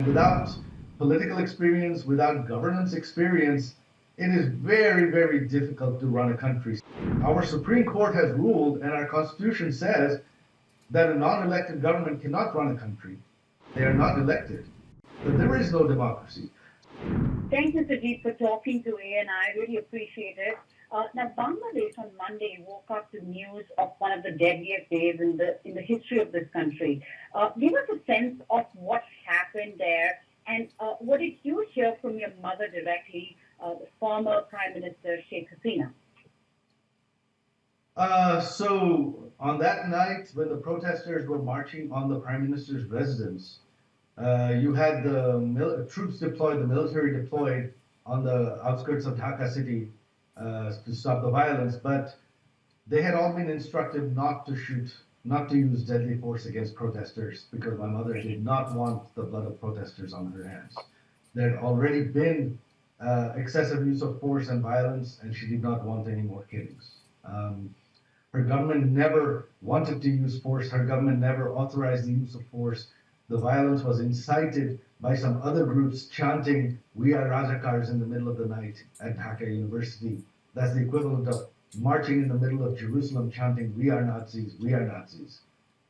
without political experience, without governance experience, it is very, very difficult to run a country. Our Supreme Court has ruled, and our Constitution says that a non-elected government cannot run a country. They are not elected. But there is no democracy. Thank you, Sajeeb, for talking to me, and I really appreciate it. Now, Bangladesh on Monday woke up to news of one of the deadliest days in the history of this country. Give us a sense of what happened there, and what did you hear from your mother directly, the former Prime Minister Sheikh Hasina? So on that night, when the protesters were marching on the Prime Minister's residence, you had the troops deployed, the military deployed on the outskirts of Dhaka city to stop the violence, but they had all been instructed not to shoot, not to use deadly force against protesters, because my mother did not want the blood of protesters on her hands. There had already been excessive use of force and violence, and she did not want any more killings. Her government never wanted to use force. Her government never authorized the use of force. The violence was incited by some other groups chanting, "We are Rajakars" in the middle of the night at Dhaka University. That's the equivalent of marching in the middle of Jerusalem chanting, "We are Nazis, we are Nazis."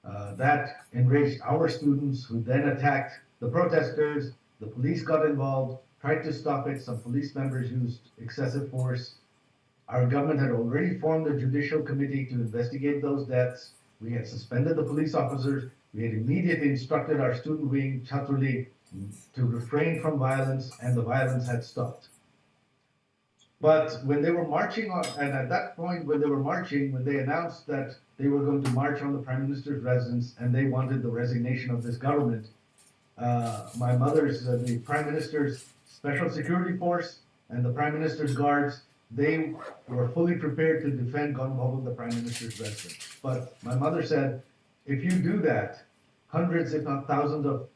That enraged our students, who then attacked the protesters. The police got involved, tried to stop it. Some police members used excessive force. Our government had already formed a judicial committee to investigate those deaths. We had suspended the police officers. We had immediately instructed our student wing, Chhatra League, to refrain from violence, and the violence had stopped. But when they were marching on, and at that point, when they were marching, when they announced that they were going to march on the Prime Minister's residence and they wanted the resignation of this government, my mother's, the Prime Minister's Special Security Force and the Prime Minister's guards, they were fully prepared to defend Ganbhavan, the Prime Minister's residence. But my mother said, if you do that, hundreds, if not thousands of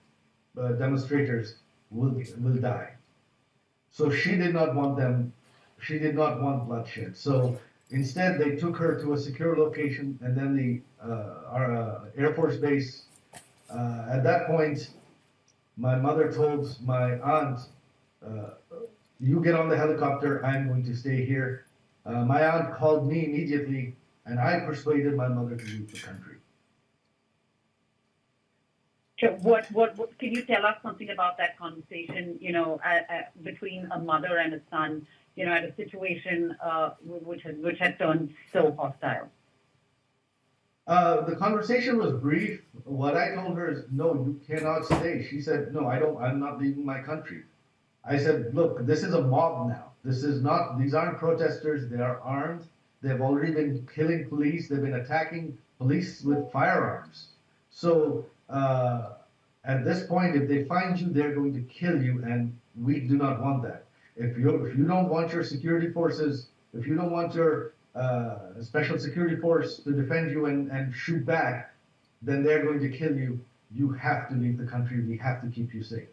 demonstrators will die. So she did not want them, she did not want bloodshed. So instead, they took her to a secure location, and then our Air Force base. At that point, my mother told my aunt, you get on the helicopter, I'm going to stay here. My aunt called me immediately, and I persuaded my mother to leave the country. Sure. What can you tell us something about that conversation, between a mother and a son, at a situation which had turned so hostile? The conversation was brief. What I told her is, no, you cannot stay. She said, no, I'm not leaving my country. I said, look, this is a mob now. These aren't protesters. They are armed. They've already been killing police. They've been attacking police with firearms. So at this point, if they find you, they're going to kill you, and we do not want that. If you don't want your security forces, if you don't want your special security force to defend you and shoot back, then they're going to kill you. You have to leave the country. We have to keep you safe.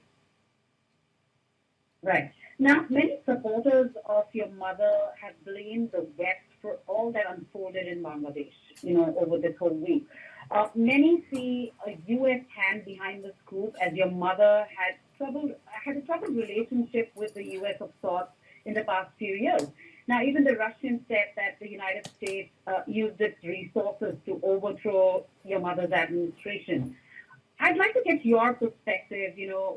Right. Now, many supporters of your mother have blamed the West for all that unfolded in Bangladesh, over this whole week. Many see a U.S. hand behind this coup, as your mother had a troubled relationship with the U.S. of sorts in the past few years. Now, even the Russians said that the United States used its resources to overthrow your mother's administration. I'd like to get your perspective.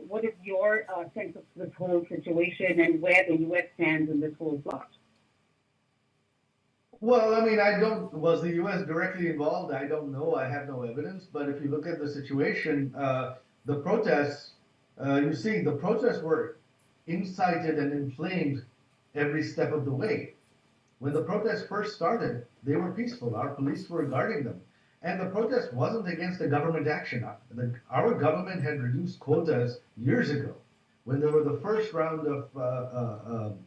What is your sense of this whole situation and where the U.S. stands in this whole plot? Well, I mean, was the U.S. directly involved? I don't know. I have no evidence. But if you look at the situation, the protests, the protests were incited and inflamed every step of the way. When the protests first started, they were peaceful. Our police were guarding them. And the protest wasn't against the government action. Our government had reduced quotas years ago, when there were the first round of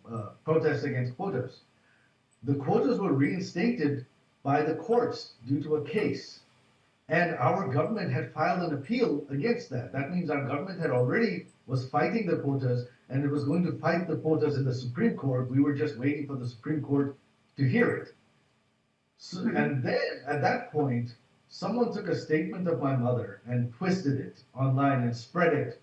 protests against quotas. The quotas were reinstated by the courts due to a case. And our government had filed an appeal against that. That means our government was fighting the quotas, and it was going to fight the quotas in the Supreme Court. We were just waiting for the Supreme Court to hear it. So, and then at that point, someone took a statement of my mother and twisted it online and spread it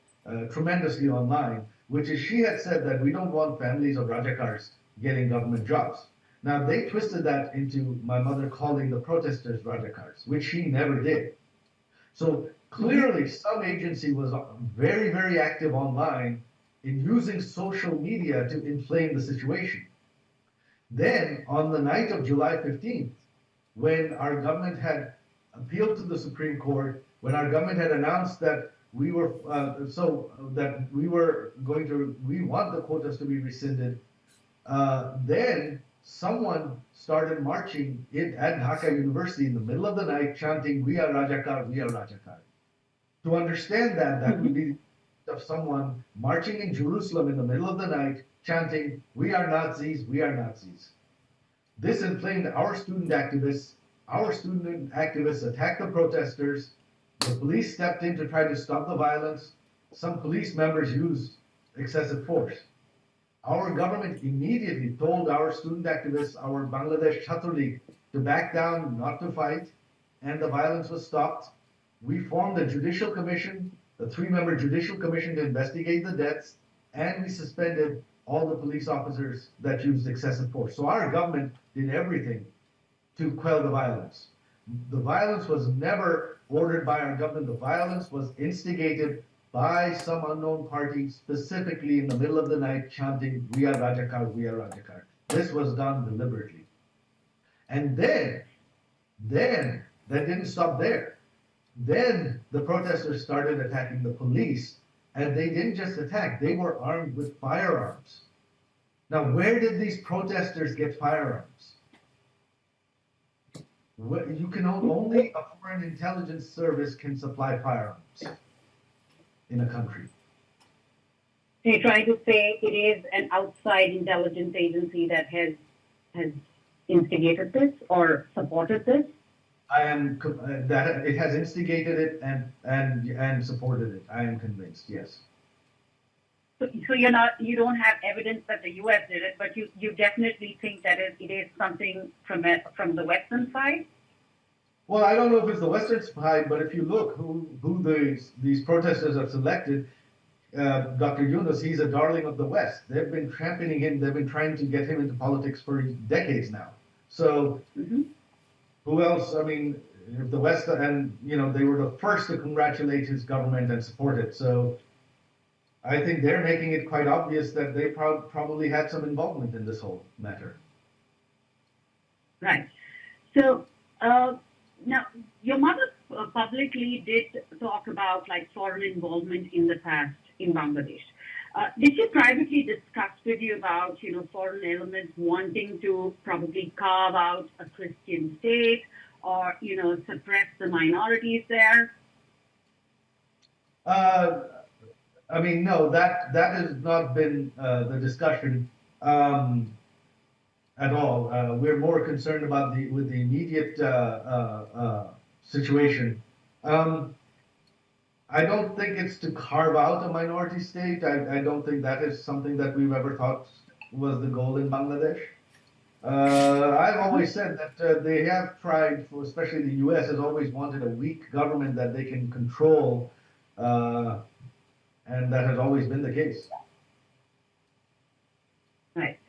tremendously online, which is she had said that we don't want families of Rajakars getting government jobs. Now, they twisted that into my mother calling the protesters Rajakars, which she never did. So clearly, some agency was very, very active online in using social media to inflame the situation. Then, on the night of July 15th, when our government had appealed to the Supreme Court, when our government had announced that we were we want the quotas to be rescinded, then someone started marching at Dhaka University in the middle of the night, chanting, "We are Rajakar, we are Rajakar." To understand that, that would be of someone marching in Jerusalem in the middle of the night, chanting, "We are Nazis, we are Nazis." This inflamed our student activists. Our student activists attacked the protesters. The police stepped in to try to stop the violence. Some police members used excessive force. Our government immediately told our student activists, our Bangladesh Chhatra League, to back down, not to fight, and the violence was stopped. We formed a judicial commission, a 3-member judicial commission to investigate the deaths, and we suspended all the police officers that used excessive force. So our government did everything to quell the violence. The violence was never ordered by our government. The violence was instigated by some unknown party, specifically in the middle of the night, chanting, "We are Rajakar, we are Rajakar." This was done deliberately. And then, that didn't stop there. Then the protesters started attacking the police, and they didn't just attack, they were armed with firearms. Now, where did these protesters get firearms? You can only a foreign intelligence service can supply firearms in a country. So you're trying to say it is an outside intelligence agency that has instigated this or supported this? I am that it has instigated it and supported it. I am convinced. Yes. So you don't have evidence that the U.S. did it, but you definitely think that it is something from the Western side? Well, I don't know if it's the Western side, but if you look who these protesters have selected, Dr. Yunus, he's a darling of the West. They've been championing him. They've been trying to get him into politics for decades now. So who else? I mean, if the West, and they were the first to congratulate his government and support it. So I think they're making it quite obvious that they probably had some involvement in this whole matter. Right. So now, your mother publicly did talk about foreign involvement in the past in Bangladesh. Did she privately discuss with you about foreign elements wanting to probably carve out a Christian state or suppress the minorities there? I mean, no, that has not been the discussion at all. We're more concerned about the immediate situation. I don't think it's to carve out a minority state. I don't think that is something that we've ever thought was the goal in Bangladesh. I've always said that they have tried, especially the U.S. has always wanted a weak government that they can control, and that has always been the case. Right.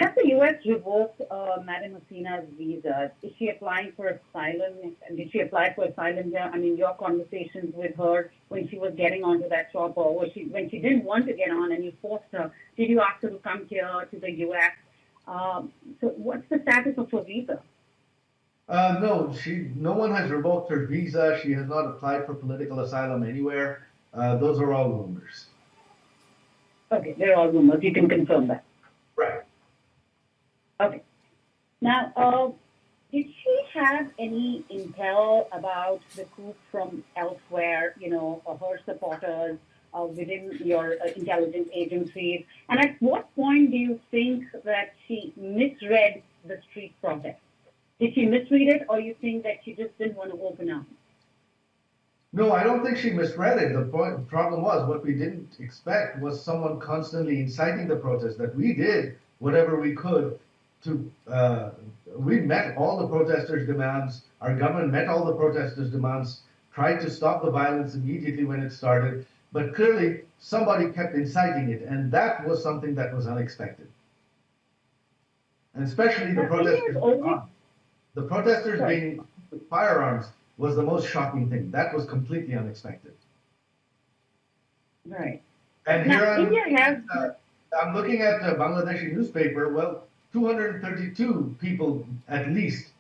Has the U.S. revoked Madam Hasina's visa? Is she applying for asylum? Did she apply for asylum there? I mean, your conversations with her when she was getting onto that chopper, or when she didn't want to get on and you forced her, did you ask her to come here to the U.S.? So what's the status of her visa? No, no one has revoked her visa. She has not applied for political asylum anywhere. Those are all rumors. Okay, they're all rumors. You can confirm that. Right. Okay. Now, did she have any intel about the coup from elsewhere, or her supporters within your intelligence agencies? And at what point do you think that she misread the street protest? Did she misread it, or you think that she just didn't want to open up? No, I don't think she misread it. The problem was what we didn't expect was someone constantly inciting the protest. That we did whatever we could to. We met all the protesters' demands. Our government met all the protesters' demands. Tried to stop the violence immediately when it started. But clearly, somebody kept inciting it, and that was something that was unexpected. And especially the protesters being armed. The protesters being armed with firearms was the most shocking thing. That was completely unexpected. Right. And now, here India has. I'm looking at a Bangladeshi newspaper. Well, 232 people at least.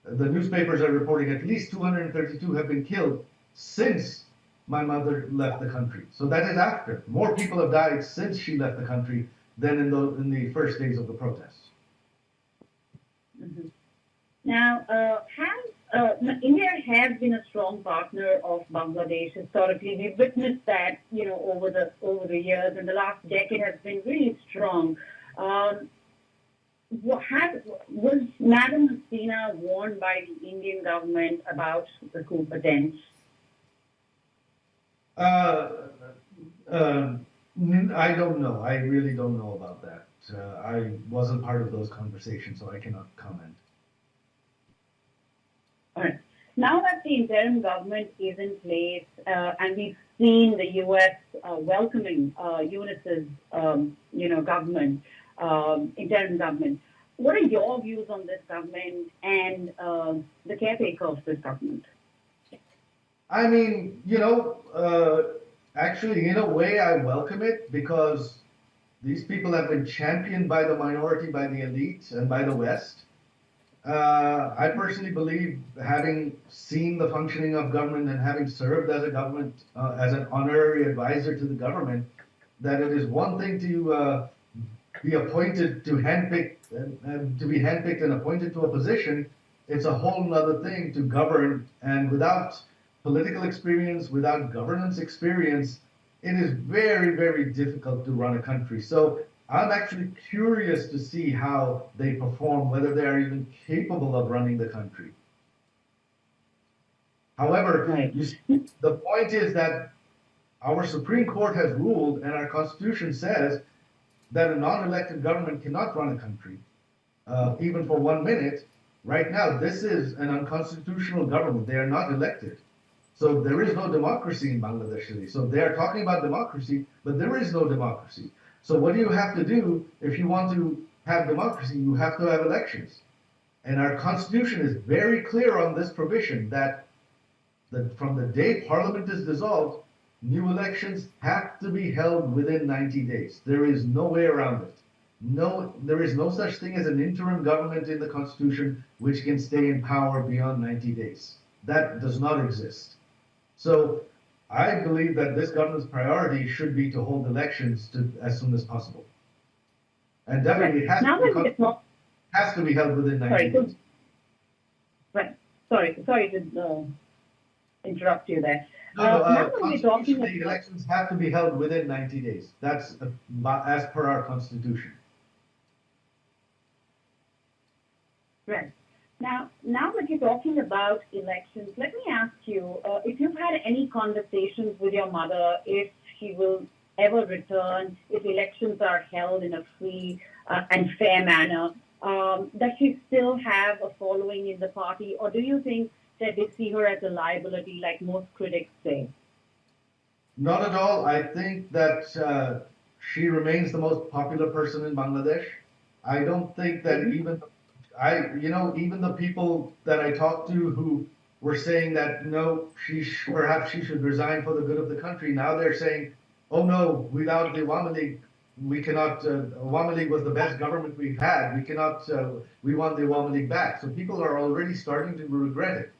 The newspapers are reporting at least 232 have been killed since my mother left the country. So that is after. More people have died since she left the country than in the first days of the protests. Mm-hmm. Now, India has been a strong partner of Bangladesh historically. We've witnessed that, over the years, and the last decade has been really strong. Was Madam Hasina warned by the Indian government about the coup attempts? I don't know. I really don't know about that. I wasn't part of those conversations, so I cannot comment. All right. Now that the interim government is in place, and we've seen the U.S. Welcoming UNICEF's, government, interim government, what are your views on this government and the caretaker of this government? I mean, actually, in a way, I welcome it because these people have been championed by the minority, by the elite, and by the West. I personally believe, having seen the functioning of government and having served as a government, as an honorary advisor to the government, that it is one thing to be appointed to handpicked and to be handpicked and appointed to a position. It's a whole other thing to govern, and without political experience, without governance experience, it is very, very difficult to run a country. So I'm actually curious to see how they perform, whether they are even capable of running the country. However, Right. The point is that our Supreme Court has ruled, and our Constitution says that a non-elected government cannot run a country, even for 1 minute. Right now, this is an unconstitutional government. They are not elected. So there is no democracy in Bangladesh today. So they are talking about democracy, but there is no democracy. So what do you have to do if you want to have democracy? You have to have elections. And our Constitution is very clear on this provision that from the day Parliament is dissolved, new elections have to be held within 90 days. There is no way around it. No, there is no such thing as an interim government in the Constitution which can stay in power beyond 90 days. That does not exist. So I believe that this government's priority should be to hold elections as soon as possible. And definitely it has, has to be held within 90 days. Right. Sorry to interrupt you there. Constitutionally, elections have to be held within 90 days. That's as per our Constitution. Right. Now that you're talking about elections, let me ask you if you've had any conversations with your mother, if she will ever return, if elections are held in a free and fair manner, does she still have a following in the party, or do you think that they see her as a liability, like most critics say? Not at all. I think that she remains the most popular person in Bangladesh. I don't think that even the people that I talked to who were saying that no, perhaps she should resign for the good of the country. Now they're saying, oh no, without the Awami League, we cannot. Awami League was the best government we've had. We cannot. We want the Awami League back. So people are already starting to regret it.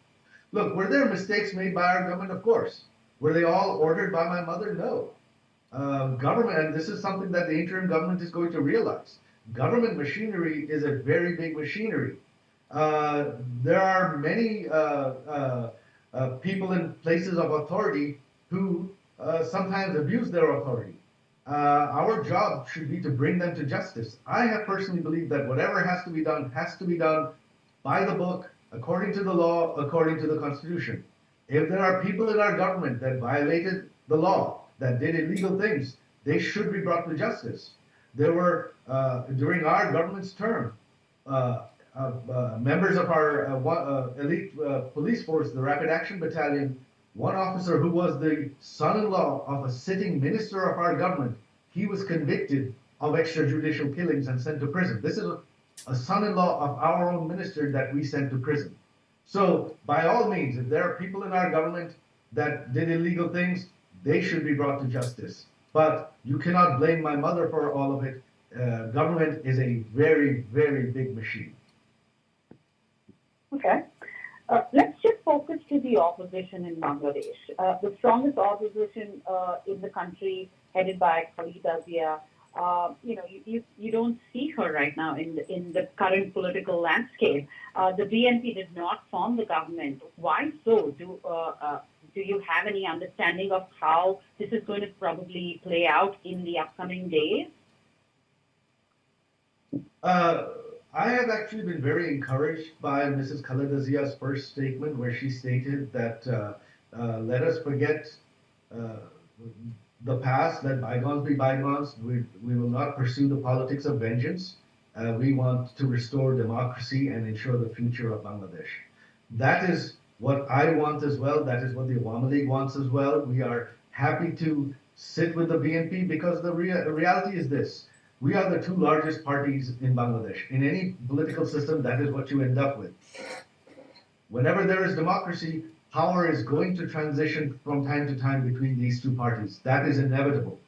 Look, were there mistakes made by our government? Of course. Were they all ordered by my mother? No. Government, and this is something that the interim government is going to realize. Government machinery is a very big machinery. There are many people in places of authority who sometimes abuse their authority. Our job should be to bring them to justice. I have personally believed that whatever has to be done by the book, according to the law, according to the Constitution. If there are people in our government that violated the law, that did illegal things, they should be brought to justice. There were, during our government's term, members of our elite police force, the Rapid Action Battalion, one officer who was the son-in-law of a sitting minister of our government, he was convicted of extrajudicial killings and sent to prison. This is a son-in-law of our own minister that we sent to prison. So, by all means, if there are people in our government that did illegal things, they should be brought to justice. But you cannot blame my mother for all of it. Government is a very, very big machine. Okay. Let's just focus to the opposition in Bangladesh. The strongest opposition in the country, headed by Khalida Zia. You don't see her right now in the current political landscape. The BNP did not form the government. Why so? Do you have any understanding of how this is going to probably play out in the upcoming days? I have actually been very encouraged by Mrs. Khalida Zia's first statement, where she stated that let us forget the past, let bygones be bygones. We will not pursue the politics of vengeance. We want to restore democracy and ensure the future of Bangladesh. That is what I want as well. That is what the Awami League wants as well. We are happy to sit with the BNP because the reality is this. We are the two largest parties in Bangladesh. In any political system, that is what you end up with. Whenever there is democracy, power is going to transition from time to time between these two parties. That is inevitable.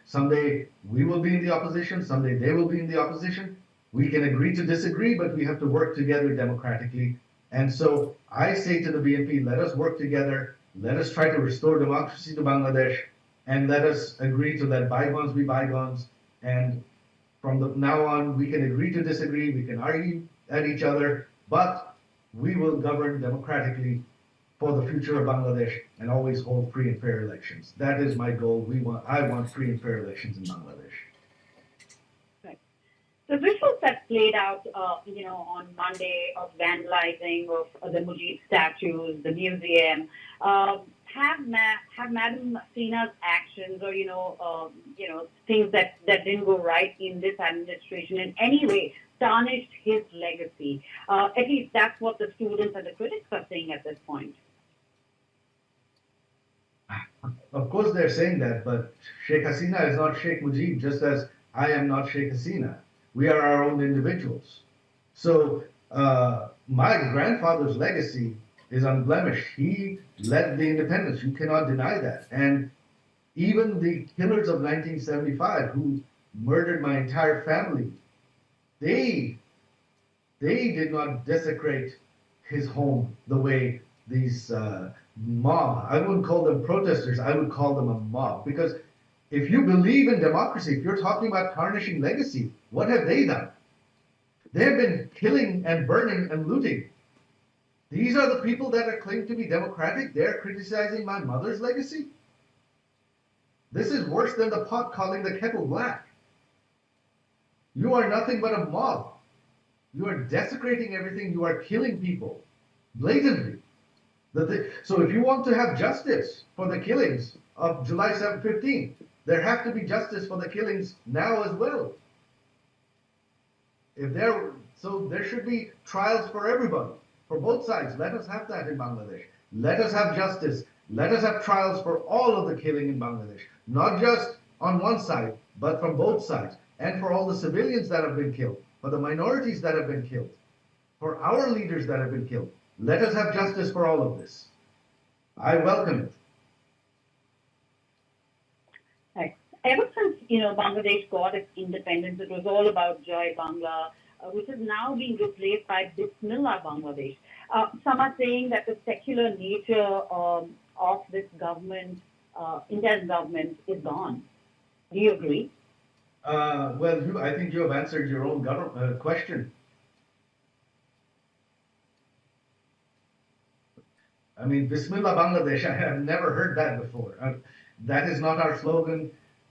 Someday we will be in the opposition, someday they will be in the opposition. We can agree to disagree, but we have to work together democratically. And so I say to the BNP, let us work together, let us try to restore democracy to Bangladesh, and let us agree to let bygones be bygones. And from now on, we can agree to disagree, we can argue at each other, but we will govern democratically for the future of Bangladesh and always hold free and fair elections. That is my goal. I want free and fair elections in Bangladesh. Right. The visuals that played out, on Monday of vandalizing of the Mujib statues, the museum, have Madam Hasina's actions or things that didn't go right in this administration in any way tarnished his legacy? At least that's what the students and the critics are saying at this point. Of course, they're saying that, but Sheikh Hasina is not Sheikh Mujib, just as I am not Sheikh Hasina. We are our own individuals. So my grandfather's legacy is unblemished. He led the independence. You cannot deny that. And even the killers of 1975 who murdered my entire family, they did not desecrate his home the way these mob, I wouldn't call them protesters, I would call them a mob. Because if you believe in democracy, if you're talking about tarnishing legacy, what have they done? They have been killing and burning and looting. These are the people that are claimed to be democratic. They're criticizing my mother's legacy. This is worse than the pot calling the kettle black. You are nothing but a mob. You are desecrating everything. You are killing people blatantly. So if you want to have justice for the killings of July 15, there have to be justice for the killings now as well. So there should be trials for everybody, for both sides. Let us have that in Bangladesh. Let us have justice. Let us have trials for all of the killing in Bangladesh, not just on one side, but from both sides, and for all the civilians that have been killed, for the minorities that have been killed, for our leaders that have been killed. Let us have justice for all of this. I welcome it. Right. Ever since Bangladesh got its independence, it was all about Joy Bangla, which is now being replaced by Bismillah Bangladesh. Some are saying that the secular nature of this government, Indian government, is gone. Do you agree? Well, I think you have answered your own question. I mean, Bismillah Bangladesh, I have never heard that before. That is not our slogan.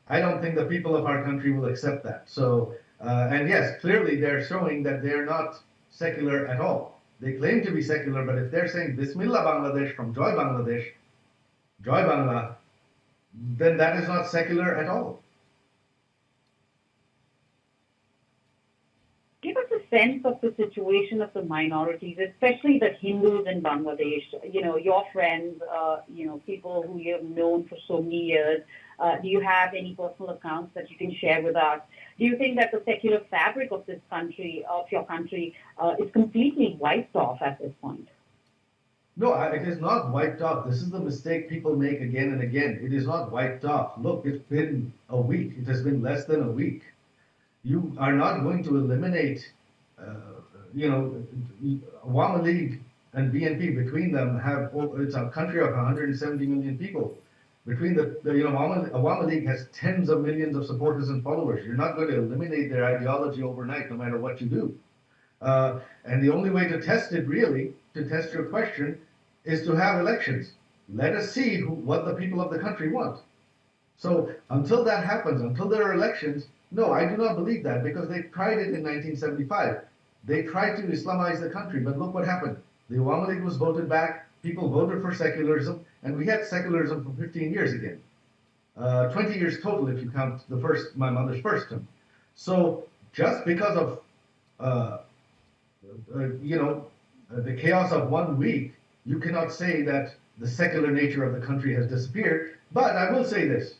I don't think the people of our country will accept that. So, and yes, clearly they're showing that they're not secular at all. They claim to be secular, but if they're saying Bismillah Bangladesh from Joy Bangladesh, Joy Bangla, then that is not secular at all. Give us a sense of the situation of the minorities, especially the Hindus in Bangladesh? Your friends, people who you have known for so many years. Do you have any personal accounts that you can share with us? Do you think that the secular fabric of this country, of your country, is completely wiped off at this point? No, it is not wiped off. This is the mistake people make again and again. It is not wiped off. Look, it's been a week. It has been less than a week. You are not going to eliminate, you know, Awami League and BNP between them have, it's a country of 170 million people. Between Awami League has tens of millions of supporters and followers. You're not going to eliminate their ideology overnight, no matter what you do. And the only way to test it, really, to test your question, is to have elections. Let us see what the people of the country want. So until that happens, until there are elections, no, I do not believe that, because they tried it in 1975. They tried to Islamize the country, but look what happened. The Awami League was voted back, people voted for secularism, and we had secularism for 15 years again. 20 years total if you count my mother's first term. So just because of the chaos of 1 week, you cannot say that the secular nature of the country has disappeared. But I will say this.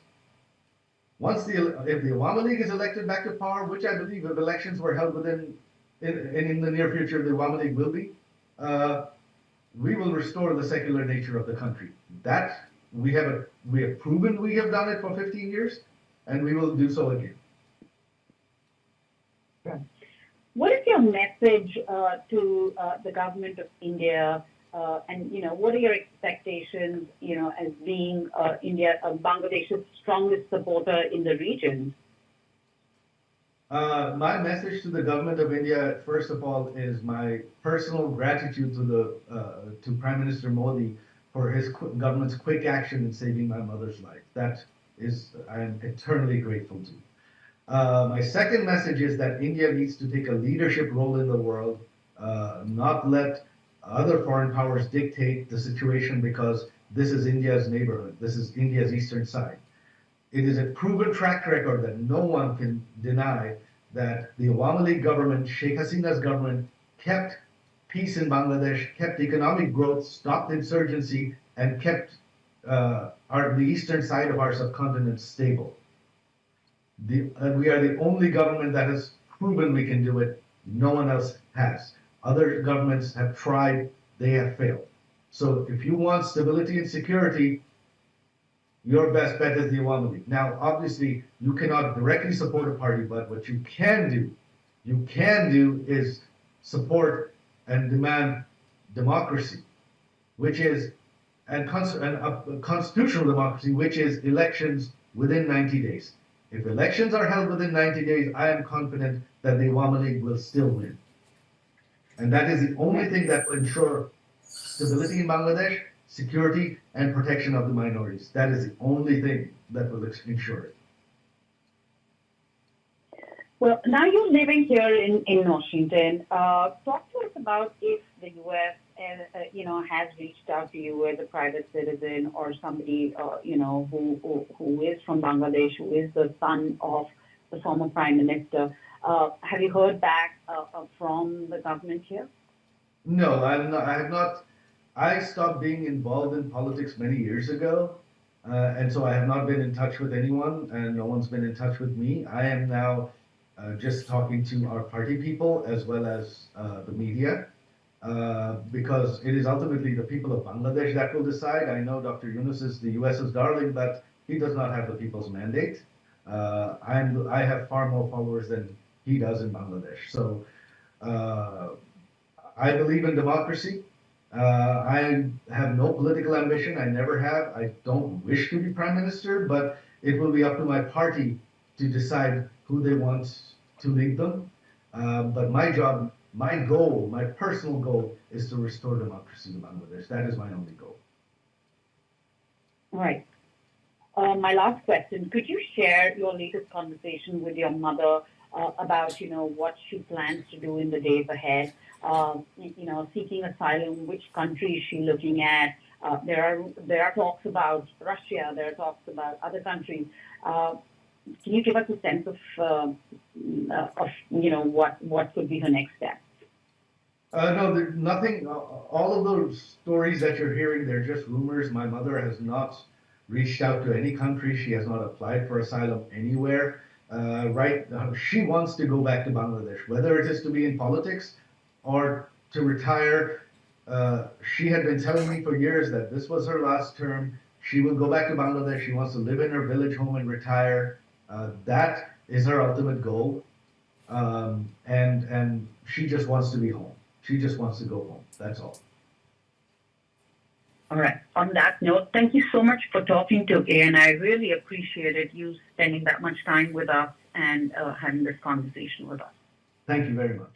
If the Awami League is elected back to power, which I believe if elections were held in the near future, the Awami League will be, we will restore the secular nature of the country. That we have proven we have done it for 15 years, and we will do so again. What is your message to the government of India, and what are your expectations, as being Bangladesh's strongest supporter in the region? My message to the government of India, first of all, is my personal gratitude to Prime Minister Modi for his government's quick action in saving my mother's life. That is, I am eternally grateful to. My second message is that India needs to take a leadership role in the world, not let other foreign powers dictate the situation, because this is India's neighborhood. This is India's eastern side. It is a proven track record that no one can deny that the Awami League government, Sheikh Hasina's government, kept peace in Bangladesh, kept economic growth, stopped insurgency, and kept the eastern side of our subcontinent stable. And we are the only government that has proven we can do it. No one else has. Other governments have tried, they have failed. So if you want stability and security, your best bet is the Awami League. Now, obviously, you cannot directly support a party, but what you can do is support and demand democracy, which is a constitutional democracy, which is elections within 90 days. If elections are held within 90 days, I am confident that the Awami League will still win. And that is the only thing that will ensure stability in Bangladesh, security, and protection of the minorities. That is the only thing that will ensure it. Well, now you're living here in Washington. Talk to us about if the U.S. has reached out to you as a private citizen or somebody who is from Bangladesh, who is the son of the former prime minister. Have you heard back from the government here? No, I have not. I stopped being involved in politics many years ago, and so I have not been in touch with anyone, and no one's been in touch with me. I am now just talking to our party people as well as the media, because it is ultimately the people of Bangladesh that will decide. I know Dr. Yunus is the US's darling, but he does not have the people's mandate. I have far more followers than he does in Bangladesh. So I believe in democracy. I have no political ambition. I never have. I don't wish to be prime minister, but it will be up to my party to decide who they want to lead them. But my job, my goal, my personal goal is to restore democracy in Bangladesh. That is my only goal. All right. My last question, could you share your latest conversation with your mother about, what she plans to do in the days ahead? Seeking asylum, which country is she looking at? There are talks about Russia, there are talks about other countries. Can you give us a sense of what could be her next step? No, there's nothing. All of those stories that you're hearing, they're just rumors. My mother has not reached out to any country. She has not applied for asylum anywhere. She wants to go back to Bangladesh, whether it is to be in politics or to retire. She had been telling me for years that this was her last term. She will go back to Bangladesh. She wants to live in her village home and retire. That is her ultimate goal. And she just wants to be home. She just wants to go home. That's all. All right. On that note, thank you so much for talking to me, and I really appreciated you spending that much time with us and having this conversation with us. Thank you very much.